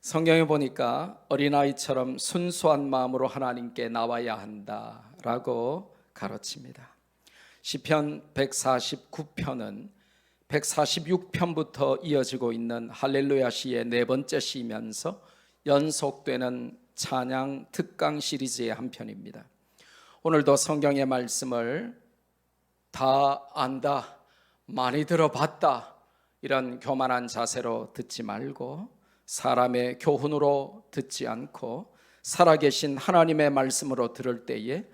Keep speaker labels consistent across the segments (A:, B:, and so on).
A: 성경에 보니까 어린아이처럼 순수한 마음으로 하나님께 나와야 한다라고 가르칩니다. 시편 149편은 146편부터 이어지고 있는 할렐루야 시의 네 번째 시면서 연속되는 찬양 특강 시리즈의 한 편입니다. 오늘도 성경의 말씀을 다 안다, 많이 들어봤다 이런 교만한 자세로 듣지 말고 사람의 교훈으로 듣지 않고 살아계신 하나님의 말씀으로 들을 때에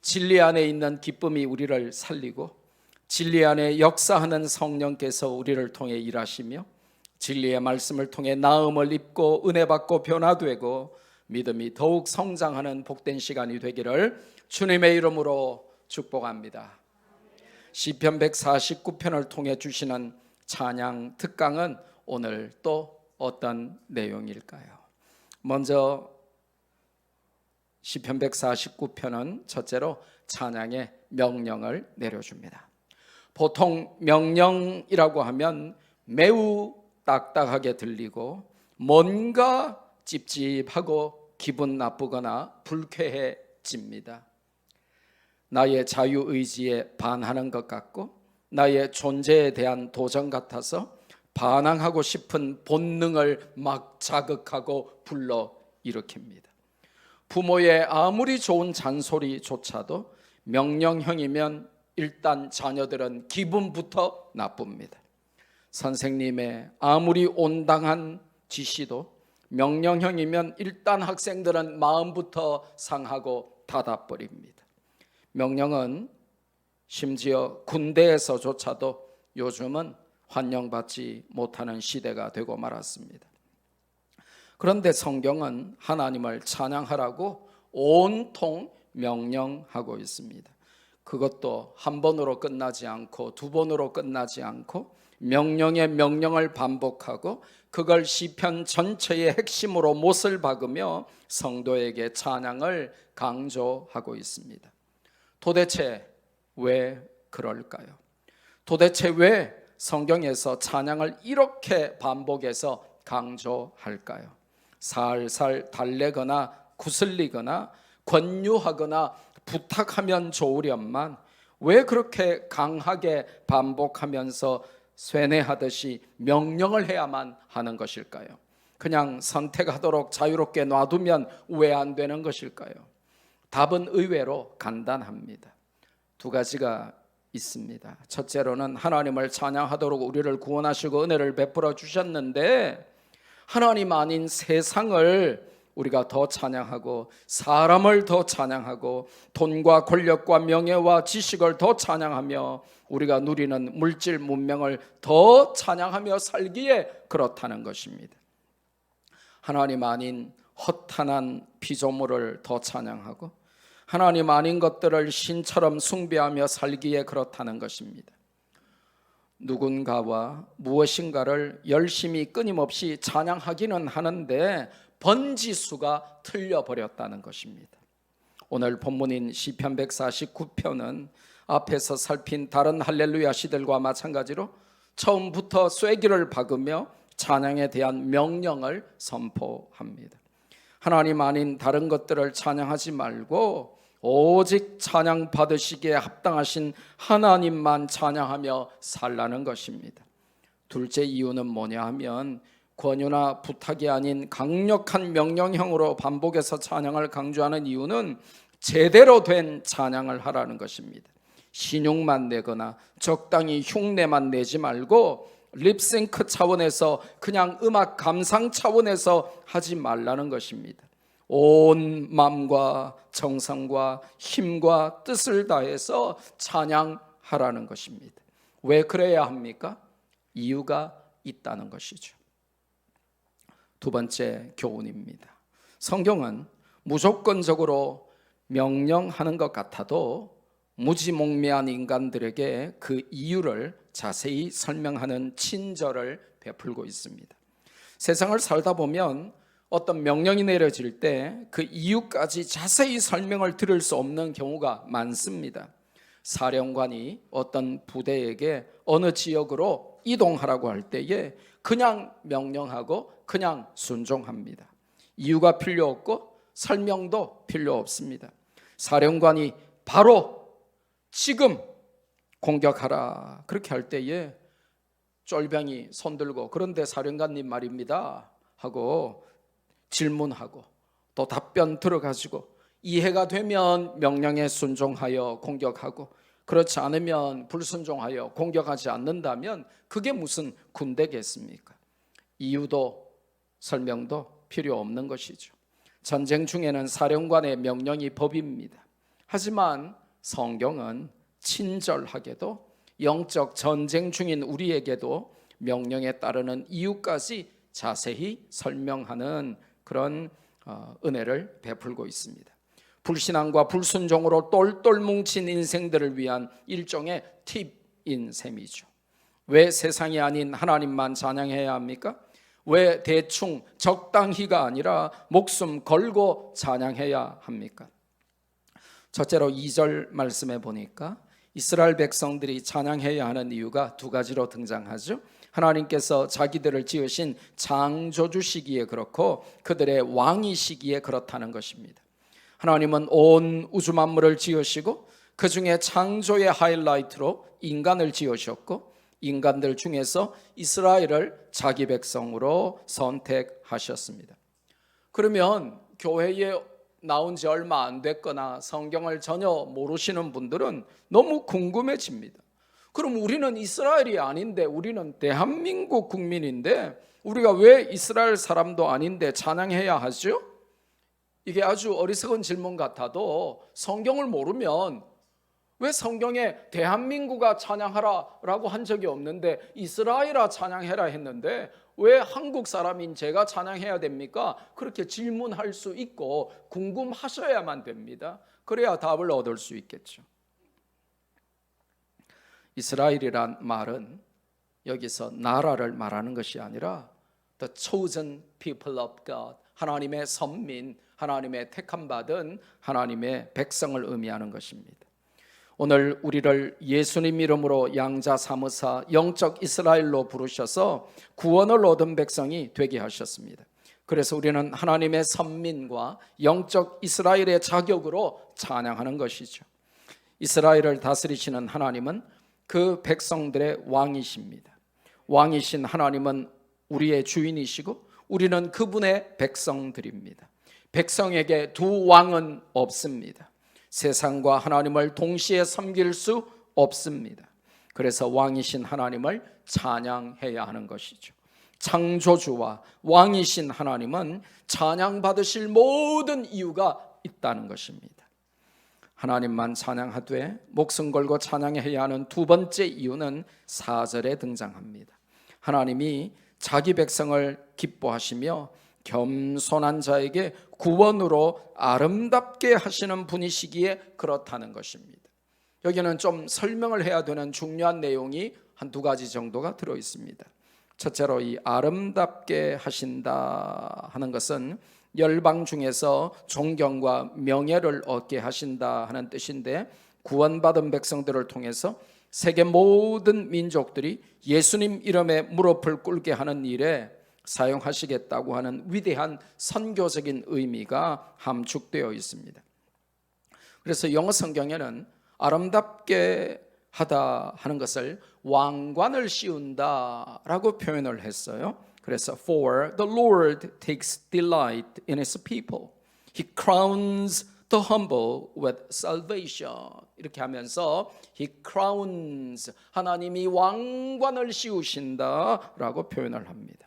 A: 진리 안에 있는 기쁨이 우리를 살리고 진리 안에 역사하는 성령께서 우리를 통해 일하시며 진리의 말씀을 통해 나음을 입고 은혜 받고 변화되고 믿음이 더욱 성장하는 복된 시간이 되기를 주님의 이름으로 축복합니다. 시편 149편을 통해 주시는 찬양 특강은 오늘 또 어떤 내용일까요? 먼저 시편 149편은 첫째로 찬양의 명령을 내려줍니다. 보통 명령이라고 하면 매우 딱딱하게 들리고 뭔가 찝찝하고 기분 나쁘거나 불쾌해집니다. 나의 자유의지에 반하는 것 같고 나의 존재에 대한 도전 같아서 반항하고 싶은 본능을 막 자극하고 불러일으킵니다. 부모의 아무리 좋은 잔소리조차도 명령형이면 일단 자녀들은 기분부터 나쁩니다. 선생님의 아무리 온당한 지시도 명령형이면 일단 학생들은 마음부터 상하고 닫아버립니다. 명령은 심지어 군대에서조차도 요즘은 환영받지 못하는 시대가 되고 말았습니다. 그런데 성경은 하나님을 찬양하라고 온통 명령하고 있습니다. 그것도 한 번으로 끝나지 않고 두 번으로 끝나지 않고 명령의 명령을 반복하고 그걸 시편 전체의 핵심으로 못을 박으며 성도에게 찬양을 강조하고 있습니다. 도대체 왜 그럴까요? 도대체 왜 성경에서 찬양을 이렇게 반복해서 강조할까요? 살살 달래거나 구슬리거나 권유하거나 부탁하면 좋으련만 왜 그렇게 강하게 반복하면서 쇠뇌하듯이 명령을 해야만 하는 것일까요? 그냥 선택하도록 자유롭게 놔두면 왜 안 되는 것일까요? 답은 의외로 간단합니다. 두 가지가 있습니다. 첫째로는 하나님을 찬양하도록 우리를 구원하시고 은혜를 베풀어 주셨는데 하나님 아닌 세상을 우리가 더 찬양하고 사람을 더 찬양하고 돈과 권력과 명예와 지식을 더 찬양하며 우리가 누리는 물질 문명을 더 찬양하며 살기에 그렇다는 것입니다. 하나님 아닌 허탄한 피조물을 더 찬양하고 하나님 아닌 것들을 신처럼 숭배하며 살기에 그렇다는 것입니다. 누군가와 무엇인가를 열심히 끊임없이 찬양하기는 하는데 번지수가 틀려버렸다는 것입니다. 오늘 본문인 시편 149편은 앞에서 살핀 다른 할렐루야 시들과 마찬가지로 처음부터 쐐기를 박으며 찬양에 대한 명령을 선포합니다. 하나님 아닌 다른 것들을 찬양하지 말고 오직 찬양 받으시기에 합당하신 하나님만 찬양하며 살라는 것입니다. 둘째 이유는 뭐냐 하면 권유나 부탁이 아닌 강력한 명령형으로 반복해서 찬양을 강조하는 이유는 제대로 된 찬양을 하라는 것입니다. 신용만 내거나 적당히 흉내만 내지 말고 립싱크 차원에서 그냥 음악 감상 차원에서 하지 말라는 것입니다. 온 마음과 정성과 힘과 뜻을 다해서 찬양하라는 것입니다. 왜 그래야 합니까? 이유가 있다는 것이죠. 두 번째 교훈입니다. 성경은 무조건적으로 명령하는 것 같아도 무지몽매한 인간들에게 그 이유를 자세히 설명하는 친절을 베풀고 있습니다. 세상을 살다 보면 어떤 명령이 내려질 때 그 이유까지 자세히 설명을 들을 수 없는 경우가 많습니다. 사령관이 어떤 부대에게 어느 지역으로 이동하라고 할 때에 그냥 명령하고 그냥 순종합니다. 이유가 필요 없고 설명도 필요 없습니다. 사령관이 바로 지금 공격하라 그렇게 할 때에 쫄병이 손들고 그런데 사령관님 말입니다 하고 질문하고 또 답변 들어가지고 이해가 되면 명령에 순종하여 공격하고 그렇지 않으면 불순종하여 공격하지 않는다면 그게 무슨 군대겠습니까? 이유도 설명도 필요 없는 것이죠. 전쟁 중에는 사령관의 명령이 법입니다. 하지만 성경은 친절하게도 영적 전쟁 중인 우리에게도 명령에 따르는 이유까지 자세히 설명하는 그런 은혜를 베풀고 있습니다. 불신앙과 불순종으로 똘똘 뭉친 인생들을 위한 일종의 팁인 셈이죠. 왜 세상이 아닌 하나님만 찬양해야 합니까? 왜 대충 적당히가 아니라 목숨 걸고 찬양해야 합니까? 첫째로 2절 말씀에 보니까 이스라엘 백성들이 찬양해야 하는 이유가 두 가지로 등장하죠. 하나님께서 자기들을 지으신 창조주 시기에 그렇고 그들의 왕이 시기에 그렇다는 것입니다. 하나님은 온 우주 만물을 지으시고 그 중에 창조의 하이라이트로 인간을 지으셨고 인간들 중에서 이스라엘을 자기 백성으로 선택하셨습니다. 그러면 교회에 나온 지 얼마 안 됐거나 성경을 전혀 모르시는 분들은 너무 궁금해집니다. 그럼 우리는 이스라엘이 아닌데 우리는 대한민국 국민인데 우리가 왜 이스라엘 사람도 아닌데 찬양해야 하죠? 이게 아주 어리석은 질문 같아도 성경을 모르면 왜 성경에 대한민국아 찬양하라 라고 한 적이 없는데 이스라엘아 찬양해라 했는데 왜 한국 사람인 제가 찬양해야 됩니까? 그렇게 질문할 수 있고 궁금하셔야만 됩니다. 그래야 답을 얻을 수 있겠죠. 이스라엘이란 말은 여기서 나라를 말하는 것이 아니라 The chosen people of God, 하나님의 선민, 하나님의 택함 받은 하나님의 백성을 의미하는 것입니다. 오늘 우리를 예수님 이름으로 양자 삼으사 영적 이스라엘로 부르셔서 구원을 얻은 백성이 되게 하셨습니다. 그래서 우리는 하나님의 선민과 영적 이스라엘의 자격으로 찬양하는 것이죠. 이스라엘을 다스리시는 하나님은 그 백성들의 왕이십니다. 왕이신 하나님은 우리의 주인이시고 우리는 그분의 백성들입니다. 백성에게 두 왕은 없습니다. 세상과 하나님을 동시에 섬길 수 없습니다. 그래서 왕이신 하나님을 찬양해야 하는 것이죠. 창조주와 왕이신 하나님은 찬양받으실 모든 이유가 있다는 것입니다. 하나님만 찬양하되 목숨 걸고 찬양해야 하는 두 번째 이유는 4절에 등장합니다. 하나님이 자기 백성을 기뻐하시며 겸손한 자에게 구원으로 아름답게 하시는 분이시기에 그렇다는 것입니다. 여기는 좀 설명을 해야 되는 중요한 내용이 한두 가지 정도가 들어 있습니다. 첫째로 이 아름답게 하신다 하는 것은 열방 중에서 존경과 명예를 얻게 하신다 하는 뜻인데 구원받은 백성들을 통해서 세계 모든 민족들이 예수님 이름에 무릎을 꿇게 하는 일에 사용하시겠다고 하는 위대한 선교적인 의미가 함축되어 있습니다. 그래서 영어 성경에는 아름답게 하다 하는 것을 왕관을 씌운다라고 표현을 했어요. 그래서 For the Lord takes delight in His people. He crowns the humble with salvation. 이렇게 하면서 He crowns, 하나님이 왕관을 씌우신다라고 표현을 합니다.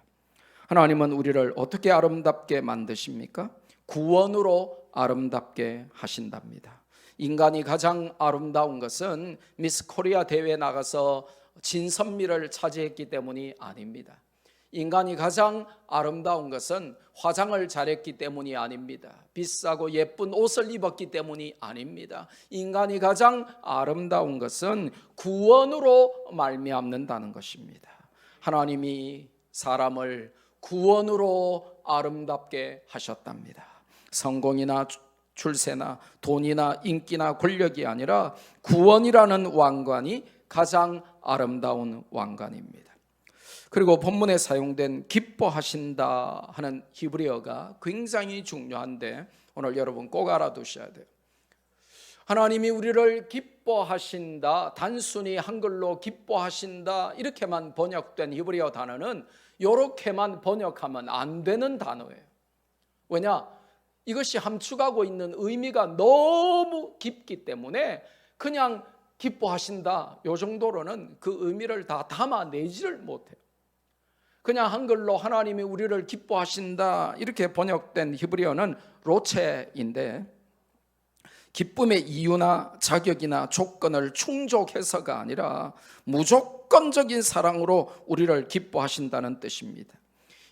A: 하나님은 우리를 어떻게 아름답게 만드십니까? 구원으로 아름답게 하신답니다. 인간이 가장 아름다운 것은 미스 코리아 대회에 나가서 진선미를 차지했기 때문이 아닙니다. 인간이 가장 아름다운 것은 화장을 잘했기 때문이 아닙니다. 비싸고 예쁜 옷을 입었기 때문이 아닙니다. 인간이 가장 아름다운 것은 구원으로 말미암는다는 것입니다. 하나님이 사람을 구원으로 아름답게 하셨답니다. 성공이나 출세나 돈이나 인기나 권력이 아니라 구원이라는 왕관이 가장 아름다운 왕관입니다. 그리고 본문에 사용된 기뻐하신다 하는 히브리어가 굉장히 중요한데 오늘 여러분 꼭 알아두셔야 돼요. 하나님이 우리를 기뻐하신다, 단순히 한글로 기뻐하신다 이렇게만 번역된 히브리어 단어는 이렇게만 번역하면 안 되는 단어예요. 왜냐? 이것이 함축하고 있는 의미가 너무 깊기 때문에 그냥 기뻐하신다 요 정도로는 그 의미를 다 담아내지를 못해요. 그냥 한글로 하나님이 우리를 기뻐하신다 이렇게 번역된 히브리어는 로체인데 기쁨의 이유나 자격이나 조건을 충족해서가 아니라 무조건적인 사랑으로 우리를 기뻐하신다는 뜻입니다.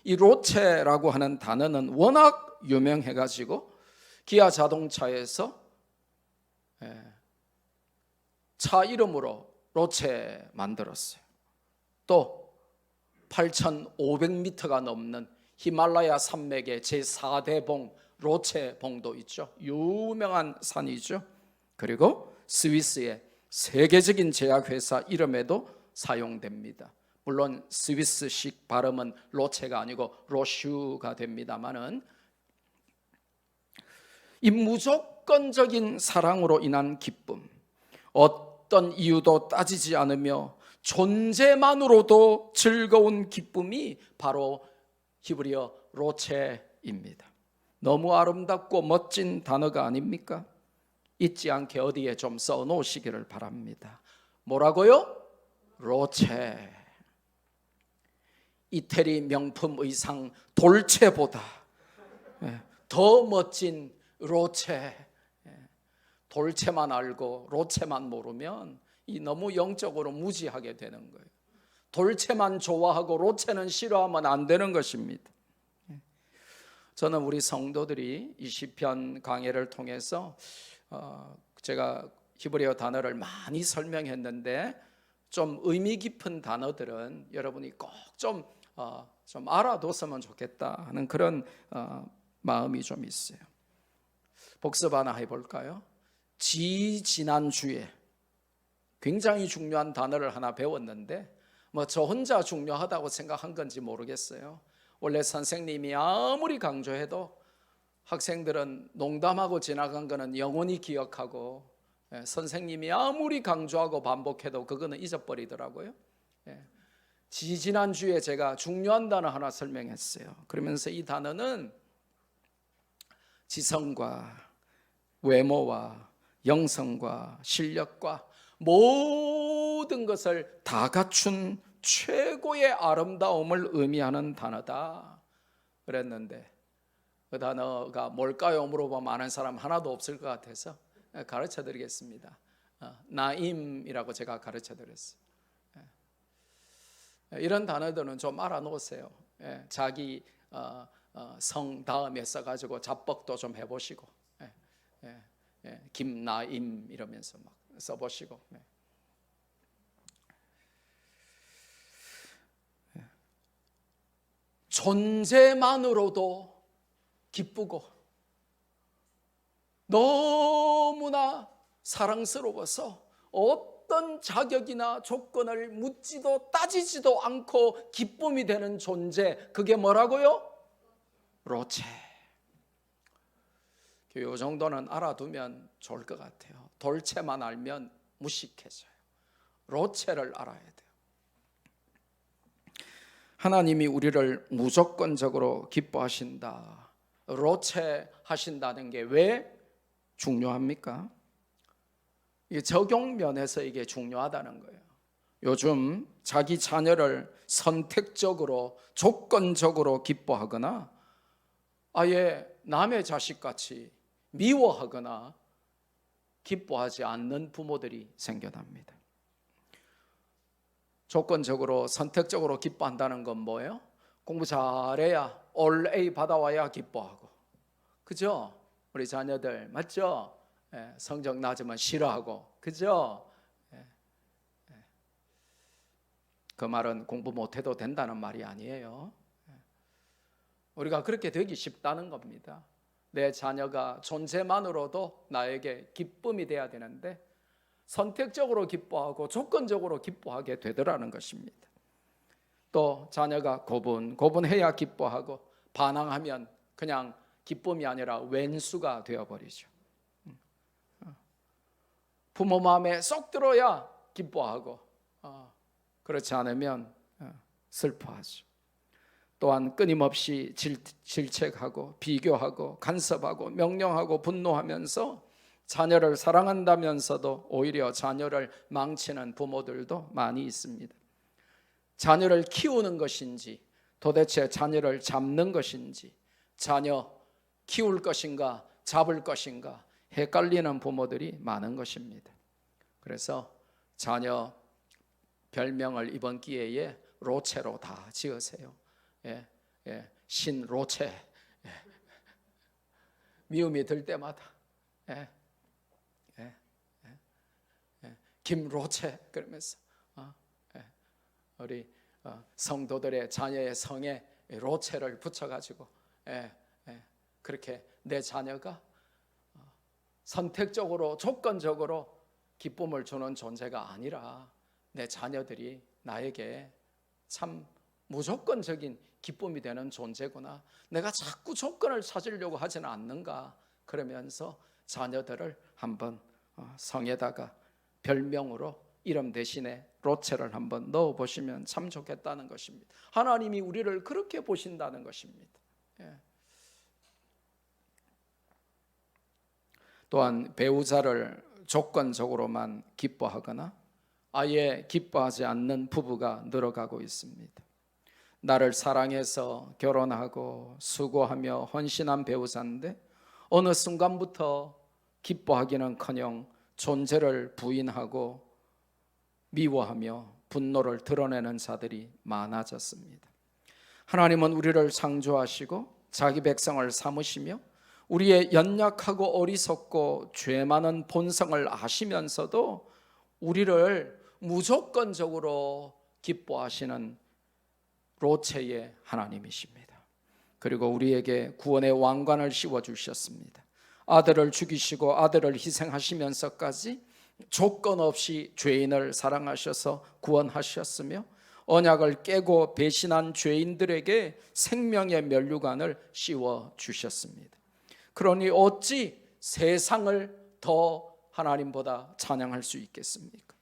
A: 이 로체라고 하는 단어는 워낙 유명해가지고 기아 자동차에서 차 이름으로 로체 만들었어요. 또 8,500m가 넘는 히말라야 산맥의 제4대 봉 로체 봉도 있죠. 유명한 산이죠. 그리고 스위스의 세계적인 제약회사 이름에도 사용됩니다. 물론 스위스식 발음은 로체가 아니고 로슈가 됩니다만은 이 무조건적인 사랑으로 인한 기쁨, 어떤 이유도 따지지 않으며 존재만으로도 즐거운 기쁨이 바로 히브리어 로체입니다. 너무 아름답고 멋진 단어가 아닙니까? 잊지 않게 어디에 좀 써놓으시기를 바랍니다. 뭐라고요? 로체. 이태리 명품 의상 돌체보다 더 멋진 로체. 돌체만 알고 로체만 모르면 이 너무 영적으로 무지하게 되는 거예요. 돌체만 좋아하고 로체는 싫어하면 안 되는 것입니다. 저는 우리 성도들이 이 시편 강해를 통해서 제가 히브리어 단어를 많이 설명했는데 좀 의미 깊은 단어들은 여러분이 꼭 좀 알아뒀으면 좋겠다 하는 그런 마음이 좀 있어요. 복습 하나 해볼까요? 지난주에 굉장히 중요한 단어를 하나 배웠는데 저 혼자 중요하다고 생각한 건지 모르겠어요. 원래 선생님이 아무리 강조해도 학생들은 농담하고 지나간 거는 영원히 기억하고 선생님이 아무리 강조하고 반복해도 그거는 잊어버리더라고요. 지난주에 제가 중요한 단어 하나 설명했어요. 그러면서 이 단어는 지성과 외모와 영성과 실력과 모든 것을 다 갖춘 최고의 아름다움을 의미하는 단어다 그랬는데 그 단어가 뭘까요? 물어보면 아는 사람 하나도 없을 것 같아서 가르쳐 드리겠습니다. 나임이라고 제가 가르쳐 드렸어요. 이런 단어들은 좀 알아놓으세요. 자기 성 다음에 써가지고 잡벅도 좀 해보시고 김나임 이러면서 막 써보시고 존재만으로도 기쁘고 너무나 사랑스러워서 어떤 자격이나 조건을 묻지도 따지지도 않고 기쁨이 되는 존재, 그게 뭐라고요? 로체. 이 정도는 알아두면 좋을 것 같아요. 돌체만 알면 무식해져요. 로체를 알아야 돼요. 하나님이 우리를 무조건적으로 기뻐하신다, 로체 하신다는 게 왜 중요합니까? 이게 적용 면에서 이게 중요하다는 거예요. 요즘 자기 자녀를 선택적으로 조건적으로 기뻐하거나 아예 남의 자식같이 미워하거나 기뻐하지 않는 부모들이 생겨납니다. 조건적으로 선택적으로 기뻐한다는 건 뭐예요? 공부 잘해야 올 A 받아와야 기뻐하고, 그죠? 우리 자녀들 맞죠? 성적 낮으면 싫어하고, 그죠? 그 말은 공부 못해도 된다는 말이 아니에요. 우리가 그렇게 되기 쉽다는 겁니다. 내 자녀가 존재만으로도 나에게 기쁨이 돼야 되는데 선택적으로 기뻐하고 조건적으로 기뻐하게 되더라는 것입니다. 또 자녀가 고분해야 기뻐하고 반항하면 그냥 기쁨이 아니라 왼수가 되어버리죠. 부모 마음에 쏙 들어야 기뻐하고 그렇지 않으면 슬퍼하죠. 또한 끊임없이 질책하고 비교하고 간섭하고 명령하고 분노하면서 자녀를 사랑한다면서도 오히려 자녀를 망치는 부모들도 많이 있습니다. 자녀를 키우는 것인지 도대체 자녀를 잡는 것인지 자녀 키울 것인가 잡을 것인가 헷갈리는 부모들이 많은 것입니다. 그래서 자녀 별명을 이번 기회에 로체로 다 지으세요. 신로체. 미움이 들 때마다 김로체 그러면서 우리 성도들의 자녀의 성에 로체를 붙여가지고 그렇게 내 자녀가 선택적으로 조건적으로 기쁨을 주는 존재가 아니라 내 자녀들이 나에게 참 무조건적인 기쁨이 되는 존재구나. 내가 자꾸 조건을 찾으려고 하지는 않는가. 그러면서 자녀들을 한번 성에다가 별명으로 이름 대신에 로체를 한번 넣어보시면 참 좋겠다는 것입니다. 하나님이 우리를 그렇게 보신다는 것입니다. 또한 배우자를 조건적으로만 기뻐하거나 아예 기뻐하지 않는 부부가 늘어가고 있습니다. 나를 사랑해서 결혼하고 수고하며 헌신한 배우자인데 어느 순간부터 기뻐하기는커녕 존재를 부인하고 미워하며 분노를 드러내는 자들이 많아졌습니다. 하나님은 우리를 창조하시고 자기 백성을 삼으시며 우리의 연약하고 어리석고 죄 많은 본성을 아시면서도 우리를 무조건적으로 기뻐하시는 로체의 하나님이십니다. 그리고 우리에게 구원의 왕관을 씌워주셨습니다. 아들을 죽이시고 아들을 희생하시면서까지 조건 없이 죄인을 사랑하셔서 구원하셨으며 언약을 깨고 배신한 죄인들에게 생명의 면류관을 씌워주셨습니다. 그러니 어찌 세상을 더 하나님보다 찬양할 수 있겠습니까?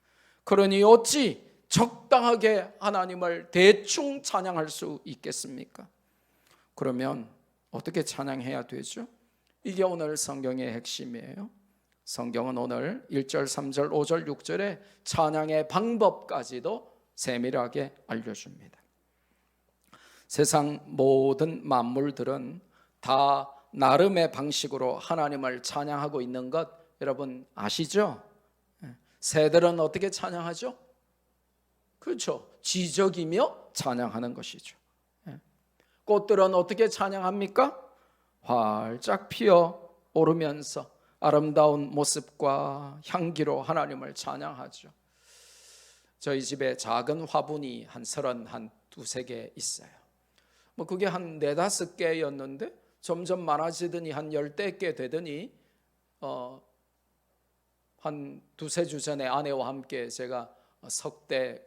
A: 그러니 어찌 적당하게 하나님을 대충 찬양할 수 있겠습니까? 그러면 어떻게 찬양해야 되죠? 이게 오늘 성경의 핵심이에요. 성경은 오늘 1절, 3절, 5절, 6절에 찬양의 방법까지도 세밀하게 알려줍니다. 세상 모든 만물들은 다 나름의 방식으로 하나님을 찬양하고 있는 것 여러분 아시죠? 새들은 어떻게 찬양하죠? 그렇죠. 지적이며 찬양하는 것이죠. 꽃들은 어떻게 찬양합니까? 활짝 피어 오르면서 아름다운 모습과 향기로 하나님을 찬양하죠. 저희 집에 작은 화분이 한 32개 있어요. 그게 한 4-5개였는데 점점 많아지더니 한 10개 되더니 한 2-3주 전에 아내와 함께 제가 석대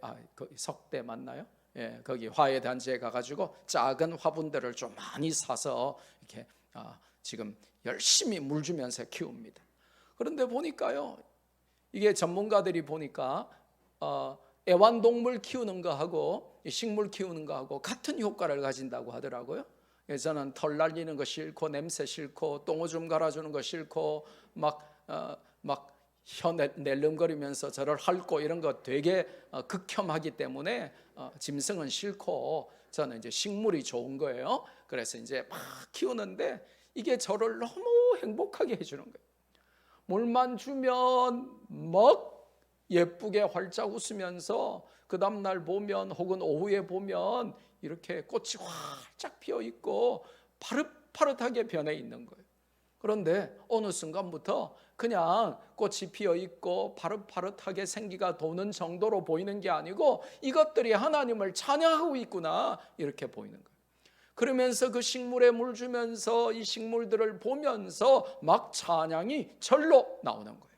A: 맞나요? 거기 화훼단지에 가가지고 작은 화분들을 좀 많이 사서 이렇게 지금 열심히 물 주면서 키웁니다. 그런데 보니까요, 이게 전문가들이 보니까 애완동물 키우는 거하고 식물 키우는 거하고 같은 효과를 가진다고 하더라고요. 저는 털 날리는 거 싫고 냄새 싫고 똥오줌 갈아주는 거 싫고 막 혀 낼름거리면서 저를 핥고 이런 거 되게 극혐하기 때문에 짐승은 싫고 저는 이제 식물이 좋은 거예요. 그래서 이제 막 키우는데 이게 저를 너무 행복하게 해주는 거예요. 물만 주면 막 예쁘게 활짝 웃으면서 그 다음날 보면 혹은 오후에 보면 이렇게 꽃이 활짝 피어 있고 파릇파릇하게 변해 있는 거예요. 그런데 어느 순간부터 그냥 꽃이 피어 있고 파릇파릇하게 생기가 도는 정도로 보이는 게 아니고 이것들이 하나님을 찬양하고 있구나 이렇게 보이는 거예요. 그러면서 그 식물에 물 주면서 이 식물들을 보면서 막 찬양이 절로 나오는 거예요.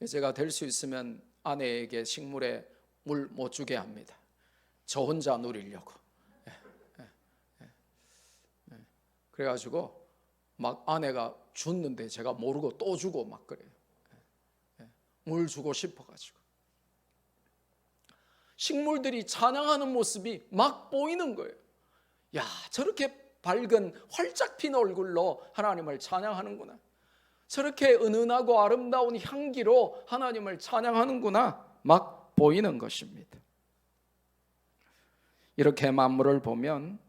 A: 제가 될 수 있으면 아내에게 식물에 물 못 주게 합니다. 저 혼자 누리려고. 그래가지고 막 아내가 줬는데 제가 모르고 또 주고 막 그래요. 물 주고 싶어가지고. 식물들이 찬양하는 모습이 막 보이는 거예요. 야, 저렇게 밝은 활짝 핀 얼굴로 하나님을 찬양하는구나. 저렇게 은은하고 아름다운 향기로 하나님을 찬양하는구나 막 보이는 것입니다. 이렇게 만물을 보면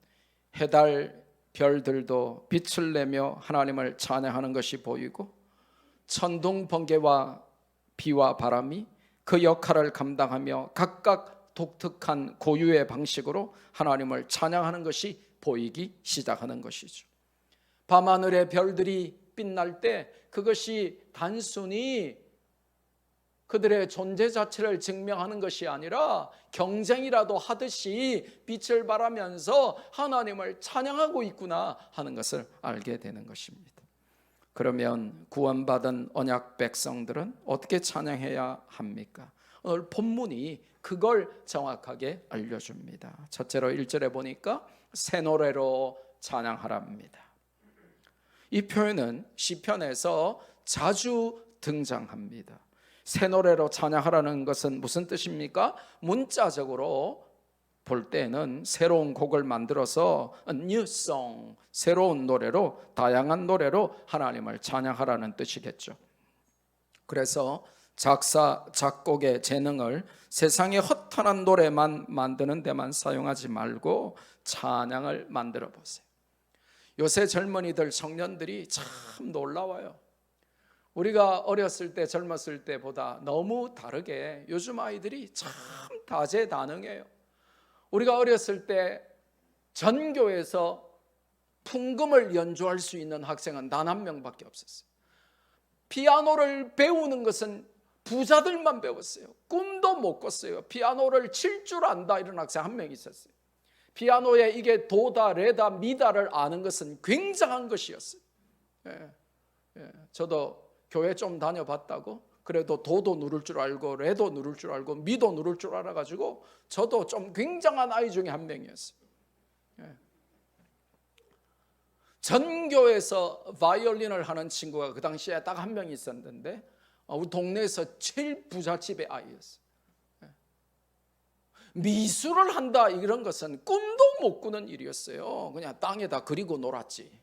A: 해달 별들도 빛을 내며 하나님을 찬양하는 것이 보이고, 천둥 번개와 비와 바람이 그 역할을 감당하며 각각 독특한 고유의 방식으로 하나님을 찬양하는 것이 보이기 시작하는 것이죠. 밤하늘의 별들이 빛날 때 그것이 단순히 그들의 존재 자체를 증명하는 것이 아니라 경쟁이라도 하듯이 빛을 발하면서 하나님을 찬양하고 있구나 하는 것을 알게 되는 것입니다. 그러면 구원받은 언약 백성들은 어떻게 찬양해야 합니까? 오늘 본문이 그걸 정확하게 알려줍니다. 첫째로 1절에 보니까 새 노래로 찬양하랍니다. 이 표현은 시편에서 자주 등장합니다. 새 노래로 찬양하라는 것은 무슨 뜻입니까? 문자적으로 볼 때는 새로운 곡을 만들어서 new song, 새로운 노래로, 다양한 노래로 하나님을 찬양하라는 뜻이겠죠. 그래서 작사, 작곡의 재능을 세상의 허탄한 노래만 만드는 데만 사용하지 말고 찬양을 만들어 보세요. 요새 젊은이들, 청년들이 참 놀라워요. 우리가 어렸을 때, 젊었을 때보다 너무 다르게 요즘 아이들이 참 다재다능해요. 우리가 어렸을 때 전교에서 풍금을 연주할 수 있는 학생은 단 한 명밖에 없었어요. 피아노를 배우는 것은 부자들만 배웠어요. 꿈도 못 꿨어요. 피아노를 칠 줄 안다 이런 학생 한 명 있었어요. 피아노에 이게 도다, 레다, 미다를 아는 것은 굉장한 것이었어요. 저도 교회 좀 다녀봤다고, 그래도 도도 누를 줄 알고 레도 누를 줄 알고 미도 누를 줄 알아가지고 저도 좀 굉장한 아이 중에 한 명이었어요. 전교에서 바이올린을 하는 친구가 그 당시에 딱 한 명 있었는데 우리 동네에서 제일 부잣집의 아이였어요. 미술을 한다 이런 것은 꿈도 못 꾸는 일이었어요. 그냥 땅에다 그리고 놀았지.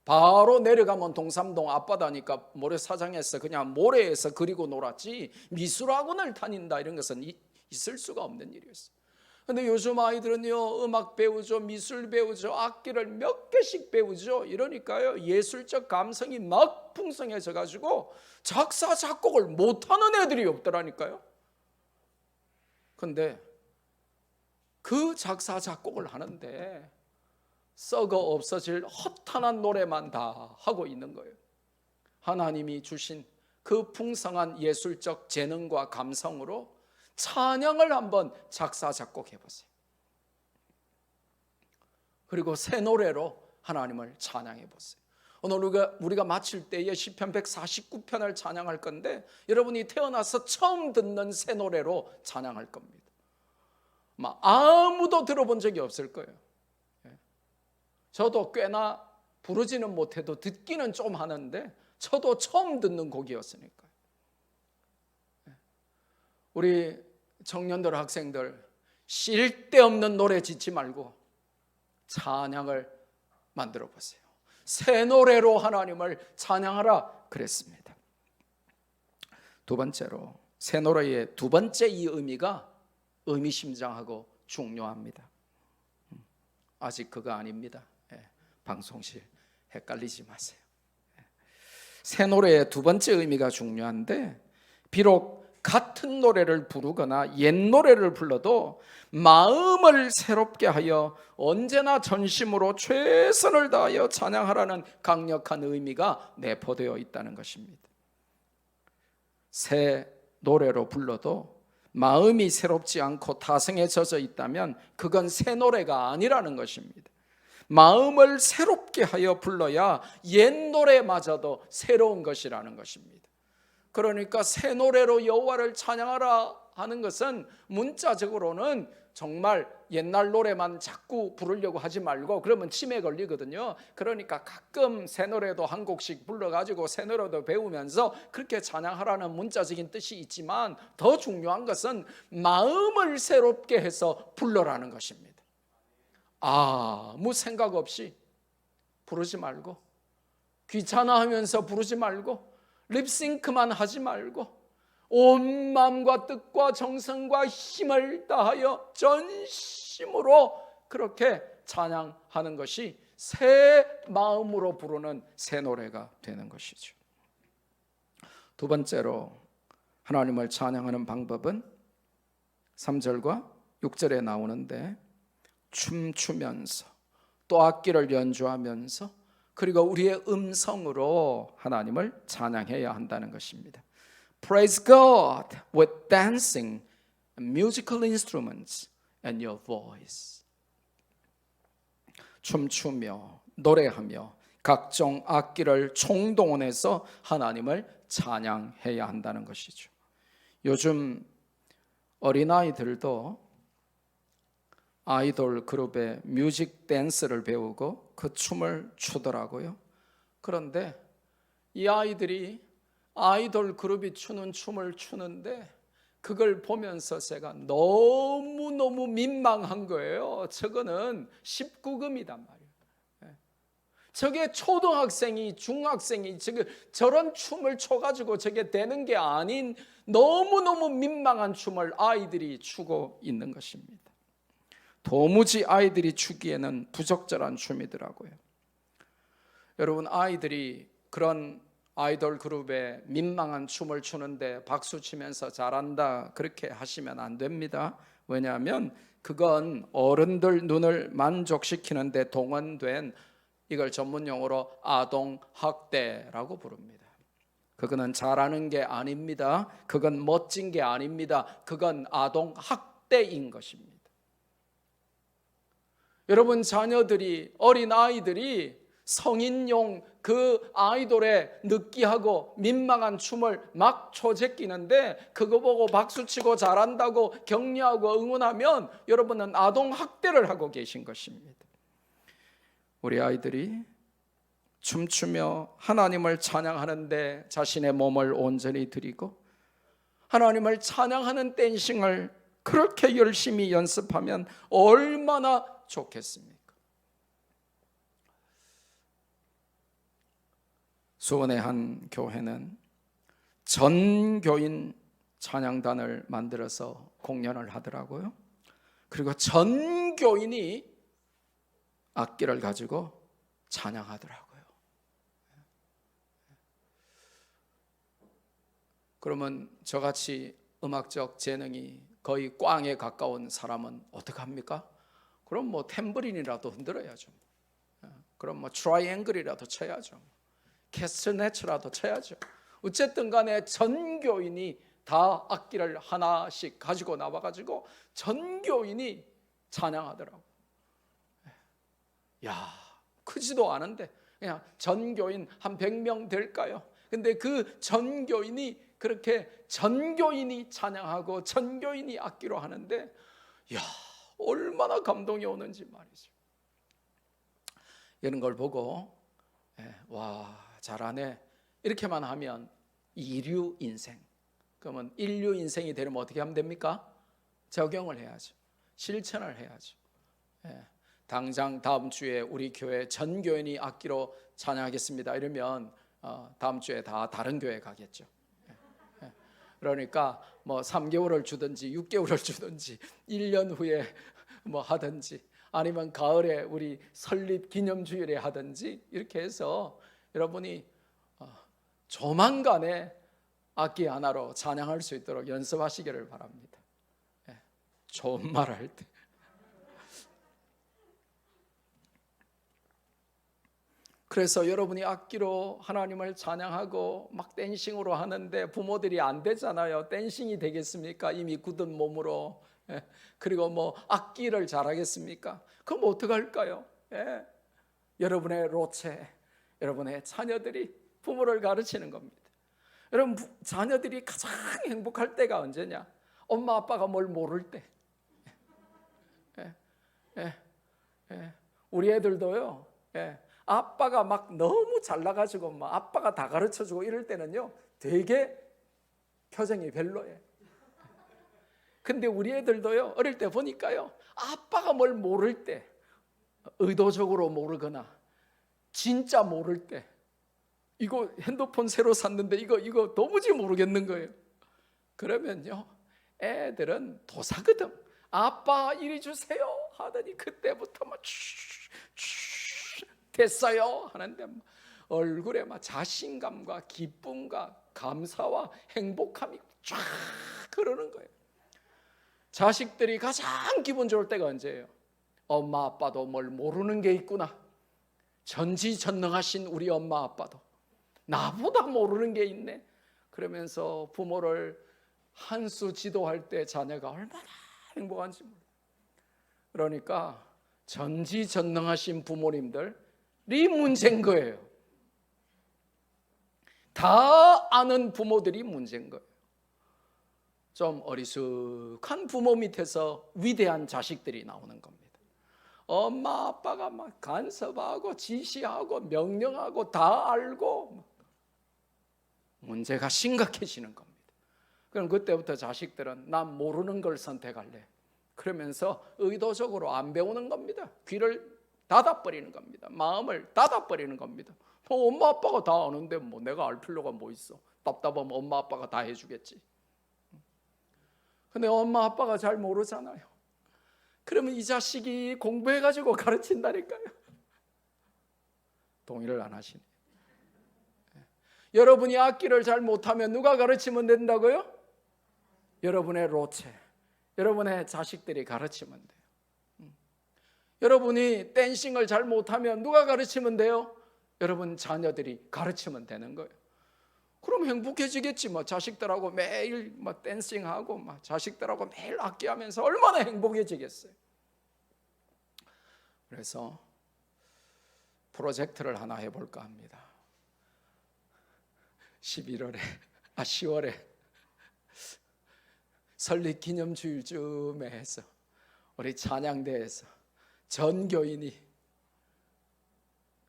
A: 바로 내려가면 동삼동 앞바다니까 모래사장에서 그냥 모래에서 그리고 놀았지 미술학원을 다닌다 이런 것은 있을 수가 없는 일이었어요. 근데 요즘 아이들은요, 음악 배우죠, 미술 배우죠, 악기를 몇 개씩 배우죠. 이러니까요, 예술적 감성이 막 풍성해져 가지고 작사 작곡을 못하는 애들이 없더라니까요. 근데 그 작사 작곡을 하는데 썩어 없어질 허탄한 노래만 다 하고 있는 거예요. 하나님이 주신 그 풍성한 예술적 재능과 감성으로 찬양을 한번 작사 작곡해 보세요. 그리고 새 노래로 하나님을 찬양해 보세요. 오늘 우리가 마칠 때에 시편 149편을 찬양할 건데 여러분이 태어나서 처음 듣는 새 노래로 찬양할 겁니다. 아무도 들어본 적이 없을 거예요. 저도 꽤나 부르지는 못해도 듣기는 좀 하는데 저도 처음 듣는 곡이었으니까요. 우리 청년들, 학생들 쓸데없는 노래 짓지 말고 찬양을 만들어 보세요. 새 노래로 하나님을 찬양하라 그랬습니다. 두 번째로, 새 노래의 두 번째 이 의미가 의미심장하고 중요합니다. 아직 그거 아닙니다. 방송실 헷갈리지 마세요. 새 노래의 두 번째 의미가 중요한데, 비록 같은 노래를 부르거나 옛 노래를 불러도 마음을 새롭게 하여 언제나 전심으로 최선을 다하여 찬양하라는 강력한 의미가 내포되어 있다는 것입니다. 새 노래로 불러도 마음이 새롭지 않고 타성에 젖어 있다면 그건 새 노래가 아니라는 것입니다. 마음을 새롭게 하여 불러야 옛 노래마저도 새로운 것이라는 것입니다. 그러니까 새 노래로 여호와를 찬양하라 하는 것은 문자적으로는 정말 옛날 노래만 자꾸 부르려고 하지 말고 그러면 치매 걸리거든요. 그러니까 가끔 새 노래도 한 곡씩 불러가지고 새 노래도 배우면서 그렇게 찬양하라는 문자적인 뜻이 있지만 더 중요한 것은 마음을 새롭게 해서 불러라는 것입니다. 아무 생각 없이 부르지 말고, 귀찮아하면서 부르지 말고, 립싱크만 하지 말고, 온 마음과 뜻과 정성과 힘을 다하여 전심으로 그렇게 찬양하는 것이 새 마음으로 부르는 새 노래가 되는 것이죠. 두 번째로 하나님을 찬양하는 방법은 3절과 6절에 나오는데 춤추면서 또 악기를 연주하면서 그리고 우리의 음성으로 하나님을 찬양해야 한다는 것입니다. Praise God with dancing, musical instruments and your voice. 춤추며 노래하며 각종 악기를 총동원해서 하나님을 찬양해야 한다는 것이죠. 요즘 어린아이들도 아이돌 그룹의 뮤직 댄스를 배우고 그 춤을 추더라고요. 그런데 이 아이들이 아이돌 그룹이 추는 춤을 추는데 그걸 보면서 제가 너무너무 민망한 거예요. 저거는 19금이단 말이에요. 저게 초등학생이 중학생이 저런 춤을 춰가지고 저게 되는 게 아닌 너무너무 민망한 춤을 아이들이 추고 있는 것입니다. 도무지 아이들이 추기에는 부적절한 춤이더라고요. 여러분, 아이들이 그런 아이돌 그룹에 민망한 춤을 추는데 박수 치면서 잘한다 그렇게 하시면 안 됩니다. 왜냐하면 그건 어른들 눈을 만족시키는 데 동원된, 이걸 전문용어로 아동학대라고 부릅니다. 그거는 잘하는 게 아닙니다. 그건 멋진 게 아닙니다. 그건 아동학대인 것입니다. 여러분, 자녀들이, 어린아이들이 성인용 그 아이돌의 느끼하고 민망한 춤을 막 춰제끼는데 그거 보고 박수치고 잘한다고 격려하고 응원하면 여러분은 아동학대를 하고 계신 것입니다. 우리 아이들이 춤추며 하나님을 찬양하는데 자신의 몸을 온전히 드리고 하나님을 찬양하는 댄싱을 그렇게 열심히 연습하면 얼마나 좋겠습니까? 수원의 한 교회는 전교인 찬양단을 만들어서 공연을 하더라고요. 그리고 전교인이 악기를 가지고 찬양하더라고요. 그러면 저같이 음악적 재능이 거의 꽝에 가까운 사람은 어떡합니까? 그럼 뭐 탬버린이라도 흔들어야죠. 그럼 뭐 트라이앵글이라도 쳐야죠. 캐스터네츠라도 쳐야죠. 어쨌든 간에 전교인이 다 악기를 하나씩 가지고 나와가지고 전교인이 찬양하더라고. 야, 크지도 않은데 그냥 전교인 한 100명 될까요? 근데 그 전교인이 그렇게 전교인이 찬양하고 전교인이 악기로 하는데 야, 얼마나 감동이 오는지 말이죠. 이런 걸 보고 와, 잘하네 이렇게만 하면 이류 인생, 그러면 인류 인생이 되려면 어떻게 하면 됩니까? 적용을 해야죠. 실천을 해야죠. 당장 다음 주에 우리 교회 전 교인이 악기로 찬양하겠습니다 이러면 다음 주에 다 다른 교회 가겠죠. 그러니까 뭐 3개월을 주든지 6개월을 주든지 1년 후에 뭐 하든지 아니면 가을에 우리 설립 기념주일에 하든지 이렇게 해서 여러분이 조만간에 악기 하나로 찬양할 수 있도록 연습하시기를 바랍니다. 좋은 말 할 때. 그래서 여러분이 악기로 하나님을 찬양하고 막 댄싱으로 하는데 부모들이 안 되잖아요. 댄싱이 되겠습니까? 이미 굳은 몸으로. 그리고 뭐 악기를 잘하겠습니까? 그럼 어떡할까요? 여러분의 로체, 여러분의 자녀들이 부모를 가르치는 겁니다. 여러분, 자녀들이 가장 행복할 때가 언제냐? 엄마 아빠가 뭘 모를 때. 예, 예, 예. 우리 애들도요, 예, 아빠가 막 너무 잘나가지고 막 아빠가 다 가르쳐주고 이럴 때는요 되게 표정이 별로예요. 근데 우리 애들도요 어릴 때 보니까요 아빠가 뭘 모를 때, 의도적으로 모르거나 진짜 모를 때, 이거 핸드폰 새로 샀는데 이거 도무지 모르겠는 거예요. 그러면요 애들은 도사거든. 아빠 이리 주세요 하더니 그때부터 막 됐어요 하는데 얼굴에 막 자신감과 기쁨과 감사와 행복함이 쫙 흐르는 거예요. 자식들이 가장 기분 좋을 때가 언제예요? 엄마 아빠도 뭘 모르는 게 있구나. 전지전능하신 우리 엄마 아빠도 나보다 모르는 게 있네. 그러면서 부모를 한 수 지도할 때 자녀가 얼마나 행복한지 몰라요. 그러니까 전지전능하신 부모님들이 문제인 거예요. 다 아는 부모들이 문제인 거예요. 좀 어리숙한 부모 밑에서 위대한 자식들이 나오는 겁니다. 엄마 아빠가 막 간섭하고 지시하고 명령하고 다 알고 문제가 심각해지는 겁니다. 그럼 그때부터 자식들은 난 모르는 걸 선택할래. 그러면서 의도적으로 안 배우는 겁니다. 귀를 닫아버리는 겁니다. 마음을 닫아버리는 겁니다. 엄마 아빠가 다 아는데 뭐 내가 알 필요가 뭐 있어. 답답하면 엄마 아빠가 다 해주겠지. 근데 엄마 아빠가 잘 모르잖아요. 그러면 이 자식이 공부해가지고 가르친다니까요. 동의를 안 하시네. 여러분이 악기를 잘 못하면 누가 가르치면 된다고요? 여러분의 로체, 여러분의 자식들이 가르치면 돼요. 여러분이 댄싱을 잘 못하면 누가 가르치면 돼요? 여러분 자녀들이 가르치면 되는 거예요. 그럼 행복해지겠지. 뭐 자식들하고 매일 뭐 댄싱하고 막 자식들하고 매일 악기하면서 얼마나 행복해지겠어요. 그래서 프로젝트를 하나 해볼까 합니다. 10월에 설립기념주일쯤에 해서 우리 찬양대에서 전 교인이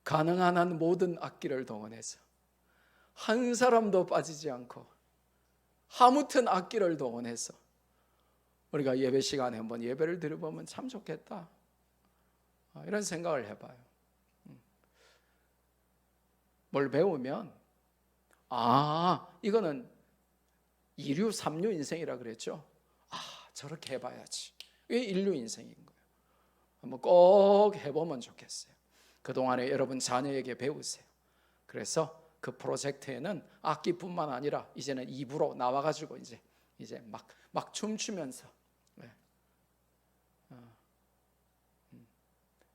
A: 가능한 한 모든 악기를 동원해서 한 사람도 빠지지 않고 아무튼 악기를 동원해서 우리가 예배 시간에 한번 예배를 드려보면 참 좋겠다, 이런 생각을 해봐요. 뭘 배우면 이거는 2류 3류 인생이라 그랬죠. 저렇게 해봐야지. 이게 1류 인생인 거예요. 한번 꼭 해보면 좋겠어요. 그동안에 여러분 자녀에게 배우세요. 그래서 그 프로젝트에는 악기뿐만 아니라 이제는 입으로 나와가지고 이제 막 춤추면서,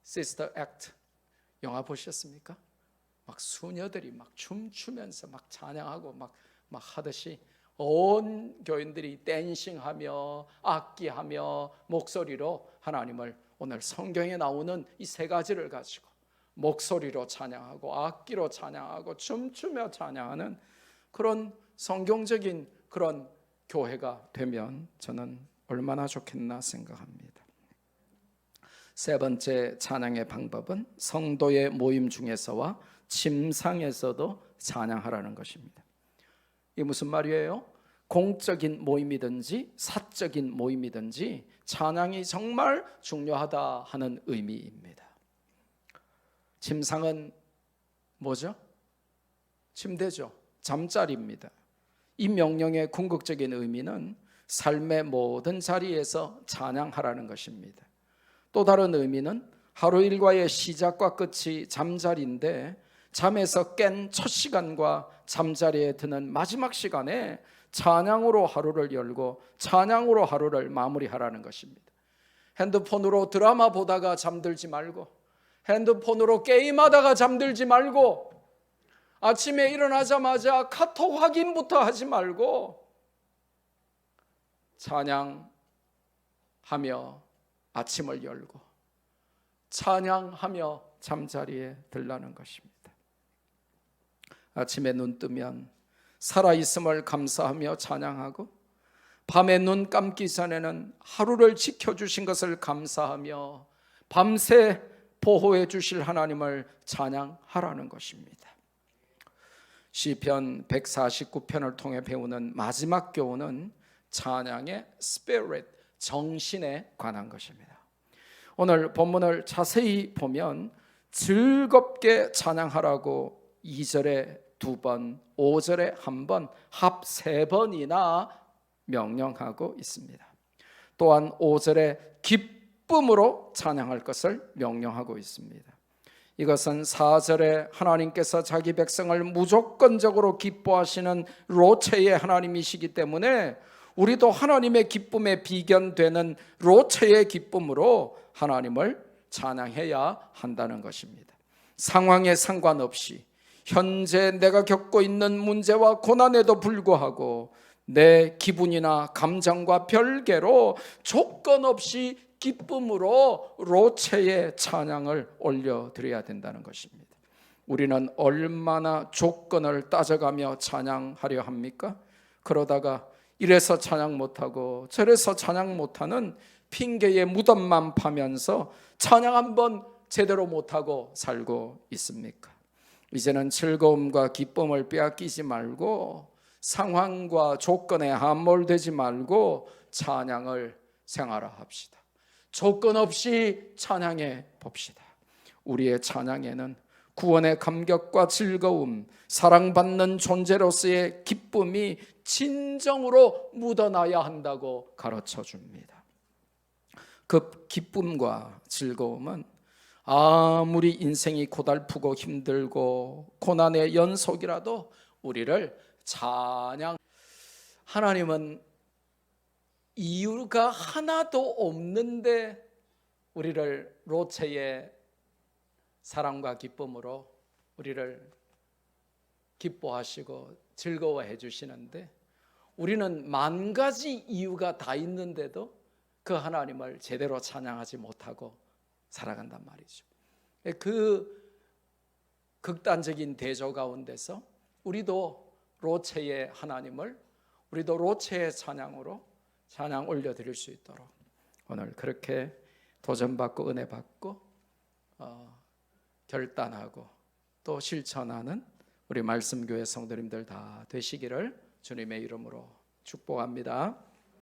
A: 시스터 액트 영화 보셨습니까? 막 수녀들이 막 춤추면서 막 찬양하고 막 하듯이 온 교인들이 댄싱하며 악기하며 목소리로 하나님을 오늘 성경에 나오는 이 세 가지를 가지고 목소리로 찬양하고 악기로 찬양하고 춤추며 찬양하는 그런 성경적인 그런 교회가 되면 저는 얼마나 좋겠나 생각합니다. 세 번째 찬양의 방법은 성도의 모임 중에서와 침상에서도 찬양하라는 것입니다. 이게 무슨 말이에요? 공적인 모임이든지 사적인 모임이든지 찬양이 정말 중요하다 하는 의미입니다. 침상은 뭐죠? 침대죠. 잠자리입니다. 이 명령의 궁극적인 의미는 삶의 모든 자리에서 찬양하라는 것입니다. 또 다른 의미는 하루 일과의 시작과 끝이 잠자리인데 잠에서 깬 첫 시간과 잠자리에 드는 마지막 시간에 찬양으로 하루를 열고 찬양으로 하루를 마무리하라는 것입니다. 핸드폰으로 드라마 보다가 잠들지 말고, 핸드폰으로 게임하다가 잠들지 말고, 아침에 일어나자마자 카톡 확인부터 하지 말고 찬양하며 아침을 열고 찬양하며 잠자리에 들라는 것입니다. 아침에 눈 뜨면 살아있음을 감사하며 찬양하고, 밤에 눈 감기 전에는 하루를 지켜주신 것을 감사하며 밤새 보호해 주실 하나님을 찬양하라는 것입니다. 시편 149편을 통해 배우는 마지막 교훈은 찬양의 spirit, 정신에 관한 것입니다. 오늘 본문을 자세히 보면 즐겁게 찬양하라고 2절에 2번, 5절에 1번, 합 3번이나 명령하고 있습니다. 또한 5절에 기쁨으로 찬양할 것을 명령하고 있습니다. 이것은 4절에 하나님께서 자기 백성을 무조건적으로 기뻐하시는 로체의 하나님이시기 때문에 우리도 하나님의 기쁨에 비견되는 로체의 기쁨으로 하나님을 찬양해야 한다는 것입니다. 상황에 상관없이 현재 내가 겪고 있는 문제와 고난에도 불구하고 내 기분이나 감정과 별개로 조건 없이 기쁨으로 로체의 찬양을 올려드려야 된다는 것입니다. 우리는 얼마나 조건을 따져가며 찬양하려 합니까? 그러다가 이래서 찬양 못하고 저래서 찬양 못하는 핑계의 무덤만 파면서 찬양 한번 제대로 못하고 살고 있습니까? 이제는 즐거움과 기쁨을 빼앗기지 말고 상황과 조건에 함몰되지 말고 찬양을 생활화합시다. 조건 없이 찬양해 봅시다. 우리의 찬양에는 구원의 감격과 즐거움, 사랑받는 존재로서의 기쁨이 진정으로 묻어나야 한다고 가르쳐 줍니다. 그 기쁨과 즐거움은 아무리 인생이 고달프고 힘들고 고난의 연속이라도 우리를 찬양. 하나님은 이유가 하나도 없는데 우리를 로체의 사랑과 기쁨으로 우리를 기뻐하시고 즐거워해 주시는데 우리는 만 가지 이유가 다 있는데도 그 하나님을 제대로 찬양하지 못하고 살아간단 말이죠. 그 극단적인 대조 가운데서 우리도 로체의 하나님을 우리도 로체의 찬양으로 찬양 올려드릴 수 있도록 오늘 그렇게 도전받고 은혜 받고 결단하고 또 실천하는 우리 말씀교회 성도님들 다 되시기를 주님의 이름으로 축복합니다.